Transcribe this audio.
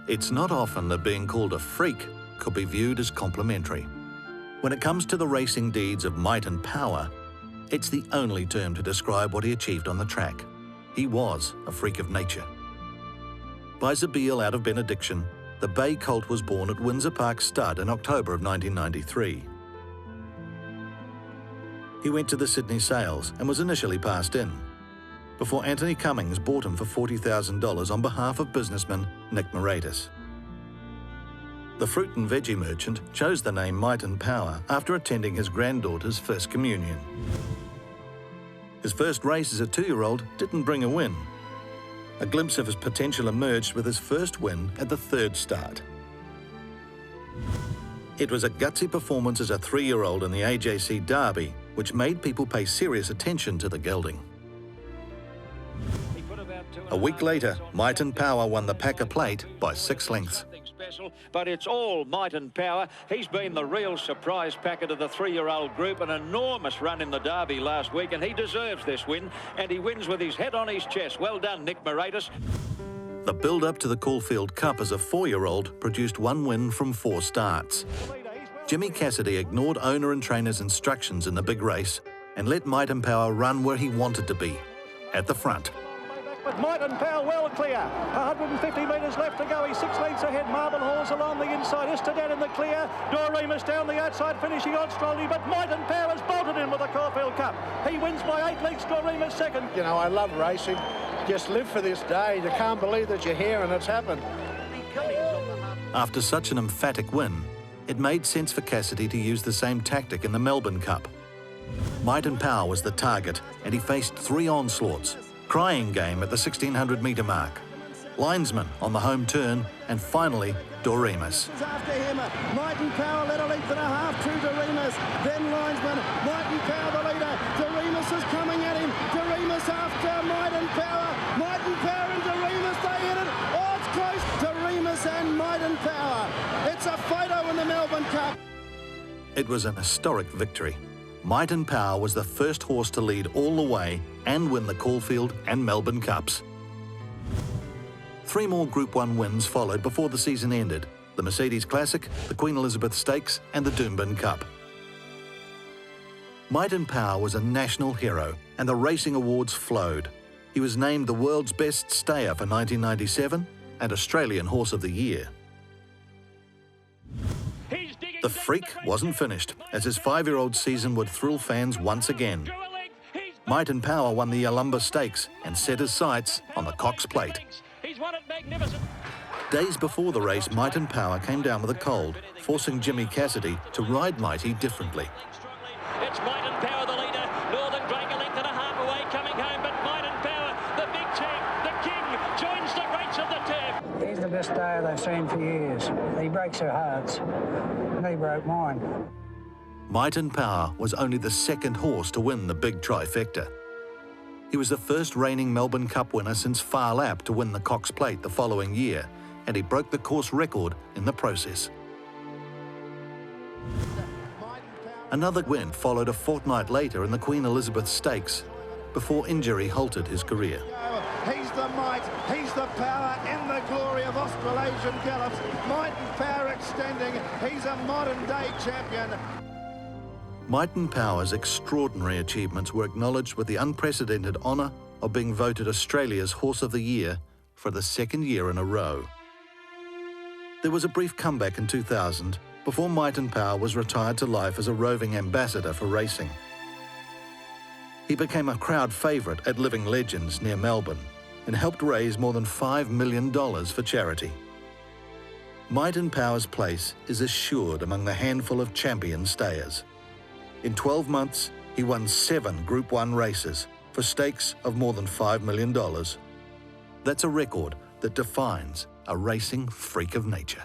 It's not often that being called a freak could be viewed as complimentary. When it comes to the racing deeds of might and power, it's the only term to describe what he achieved on the track. He was a freak of nature. By Zabeel-Benediction, the bay colt was born at Windsor Park Stud in October of 1993. He went to the Sydney sales and was initially passed in, before Anthony Cummings bought him for $40,000 on behalf of businessman Nick Moraitis. The fruit and veggie merchant chose the name Might and Power after attending his granddaughter's first communion. His first race as a 2-year-old didn't bring a win. A glimpse of his potential emerged with his first win at the 3rd start. It was a gutsy performance as a 3-year-old in the AJC Derby, which made people pay serious attention to the gelding. A week later, Might and Power won the Packer Plate by 6 lengths. But it's all Might and Power. He's been the real surprise packer to the 3-year-old group. An enormous run in the Derby last week, and he deserves this win. And he wins with his head on his chest. Well done, Nick Moraitis. The build-up to the Caulfield Cup as a 4-year-old produced 1 win from 4 starts. Jimmy Cassidy ignored owner and trainer's instructions in the big race and let Might and Power run where he wanted to be, at the front. With Might and Power well clear. 150 metres left to go. He's 6 lengths ahead. Marble Halls along the inside. Istedad in the clear. Doremus down the outside, finishing on strongly. But Might and Power has bolted in with the Caulfield Cup. He wins by 8 lengths. Doremus second. You know, I love racing. Just live for this day. You can't believe that you're here and it's happened. After such an emphatic win, it made sense for Cassidy to use the same tactic in the Melbourne Cup. Might and Power was the target, and he faced 3 onslaughts. Crying game at the 1600-metre mark, linesman on the home turn, and finally Doremus. After him, Might and Power led a length and a half to Doremus, then linesman, Might and Power the leader. Doremus is coming at him. Doremus after Might and Power. Might and Power and Doremus, they hit it. Oh, it's close. Doremus and Might and Power. It's a photo in the Melbourne Cup. It was an historic victory. Might and Power was the first horse to lead all the way and win the Caulfield and Melbourne Cups. 3 more Group 1 wins followed before the season ended: the Mercedes Classic, the Queen Elizabeth Stakes and the Doomben Cup. Might and Power was a national hero and the racing awards flowed. He was named the world's best stayer for 1997 and Australian Horse of the Year. The freak wasn't finished, as his 5-year-old season would thrill fans once again. Might and Power won the Yalumba Stakes and set his sights on the Cox Plate. Days before the race, Might and Power came down with a cold, forcing Jimmy Cassidy to ride Mighty differently. It's Might and Power the leader. Northern Drake a length and a half away coming home, but Might and Power, the big champ, the king, joins the race of the turf. He's the best stayer they've seen for years. He breaks their hearts. And he broke mine. Might and Power was only the 2nd horse to win the big trifecta. He was the first reigning Melbourne Cup winner since Far Lap to win the Cox Plate the following year, and he broke the course record in the process. Another win followed a fortnight later in the Queen Elizabeth Stakes, before injury halted his career. He's the Might, he's the Power in the glory of Australasian gallops. Might and Power extending. He's a modern-day champion. Might and Power's extraordinary achievements were acknowledged with the unprecedented honour of being voted Australia's Horse of the Year for the 2nd year in a row. There was a brief comeback in 2000 before Might and Power was retired to life as a roving ambassador for racing. He became a crowd favourite at Living Legends near Melbourne and helped raise more than $5 million for charity. Might and Power's place is assured among the handful of champion stayers. In 12 months, he won 7 Group 1 races for stakes of more than $5 million. That's a record that defines a racing freak of nature.